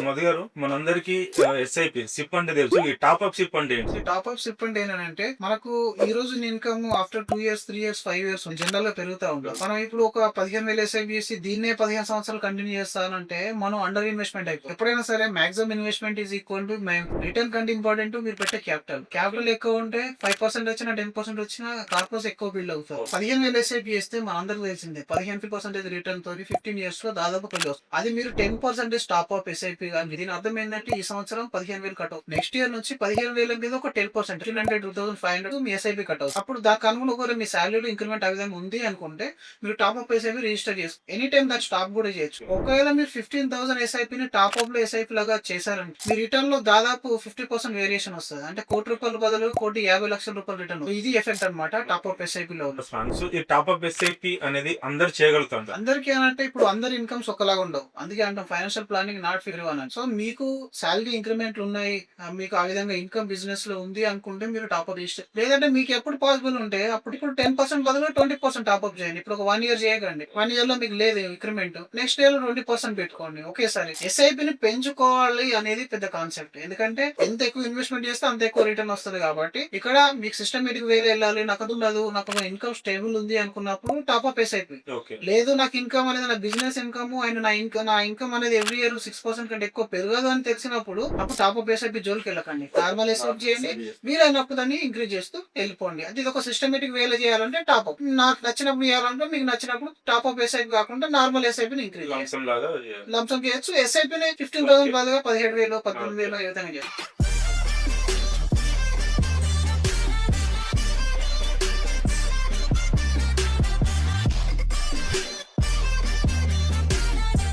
మధు గారు మనందరికి SIP SIP అంటే తెలుసు. ఈ టాప్ అప్ సిప్ అంటే ఏంటి? టాప్ అప్ సిప్ అంటే ఏంటంటే మనకు ఈ రోజు income after 2 years 3 years 5 years general గా పెరుగుతా ఉంటుంది. మనం ఇప్పుడు ఒక 15,000 ఎస్ఐపి చేసి దీన్నే 15 సంవత్సరాలు కంటిన్యూ చేస్తానంటే మనం అండర్ ఇన్వెస్ట్మెంట్ అయిపోయి. ఎప్పుడైనా సరే maximum investment is equal to return కంటే ఇంపార్టెంట్ మీరు పెట్టే క్యాపిటల్ ఎక్కువ ఉంటే 5% వచ్చినా 10% వచ్చినా కార్పొరేట్ ఎక్కువ బిల్డ్ అవుతారు. 15,000 ఎస్ఐపి చేస్తే మన అందరికి తెలిసిందే 15% రిటర్న్ తో 15 years లో దాదాపు 10 వస్తుంది. అది మీరు 10% టాప్ అప్ ఎస్ఐపి కానీ దీని అర్థం ఏంటంటే ఈ సంవత్సరం 15,000 కట్ అవుతుంది. నెక్స్ట్ ఇయర్ నుంచి 15,000 మీద ఒక 10% 300 2,500 మీ ఎస్ఐపి కట్ అవుతుంది. అప్పుడు దానికి అనుగుణంగా మీ సాలరీలో ఇంక్రిమెంట్ ఆ విధంగా ఉంది అనుకుంటే మీరు టాప్ అప్ ఎస్ఐపి రిజిస్టర్ చేసుకో. ఎనీ టైం దాన్ని స్టాప్ కూడా చేయొచ్చు. ఒకవేళ మీరు 15,000 ఎస్ఐపిని టాప్ అప్ లో ఎస్ఐపి లాగా చేశారంటే మీ రిటర్న్ లో దాదాపు 50% వేరియేషన్ వస్తుంది. అంటే ₹1,00,00,000 బదులు ₹1,50,00,000 రిటర్న్. ఇది ఎఫెక్ట్ అనమాట టాప్ అప్ ఎస్ఐపి లో. సో ఈ టాప్ అప్ ఎస్ఐపి అనేది అందరు చేయగలుగుతారు. అందరికీ అంటే ఇప్పుడు అందరి ఇన్కమ్స్ ఒకలాగా ఉండవు. అందుకే అంటాం financial planning not Phir one అని. సో మీకు సాలరీ ఇంక్రిమెంట్లు ఉన్నాయి, మీకు ఆ విధంగా ఇన్కమ్ బిజినెస్ లో ఉంది అనుకుంటే మీరు టాప్ అప్ రిజిస్టర్. లేదంటే మీకు ఎప్పుడు పాసిబుల్ ఉంటే అప్పుడు ఇప్పుడు 10% బదులు 20% టాప్ అప్ చేయండి. ఇప్పుడు ఒక 1 year చేయకండి. 1 year లో మీకు లేదు ఇంక్రిమెంట్, నెక్స్ట్ ఇయర్ లో 20% పెట్టుకోండి. ఒకేసారి ఎస్ఐపిని పెంచుకోవాలి అనేది పెద్ద కాన్సెప్ట్. ఎందుకంటే ఎంత ఎక్కువ ఇన్వెస్ట్మెంట్ చేస్తే అంత ఎక్కువ రిటర్న్ వస్తుంది. కాబట్టి ఇక్కడ మీకు సిస్టమేటిక్ వేరే వెళ్ళాలి. నాకు అది ఉండదు, నాకు ఇన్కమ్ స్టేబుల్ ఉంది అనుకున్నప్పుడు టాప్ అప్ ఎస్ఐపి. లేదు నాకు ఇన్కమ్ అనేది నా బిజినెస్ ఇన్కమ్ అండ్ నా ఇన్కమ్ అనేది ఎవ్రీ ఇయర్ 6% కంటే ఎక్కువ పెరగదు అని తెలిసినప్పుడు అప్పుడు టాప్ అప్ ఎస్ఐపి జోలికి వెళ్ళకండి. నార్మల్ ఎస్ఐపి చేయండి. వీలైనప్పుడు దాన్ని ఇంక్రీజ్ చేస్తూ వెళ్ళిపోండి. అది ఒక సిస్టమేటిక్ వేలో చేయాలంటే టాప్ అప్. నాకు నచ్చినప్పుడు చేయాలంటే మీకు నచ్చినప్పుడు టాప్ అప్ ఎస్ఐపి కాకుండా నార్మల్ ఎస్ఐపిని ఇంక్రీజ్ లంసం చేయొచ్చు. ఎస్ఐపిని 15,000 బదులుగా 17,000 18,000 ఏ విధంగా చేయొచ్చు.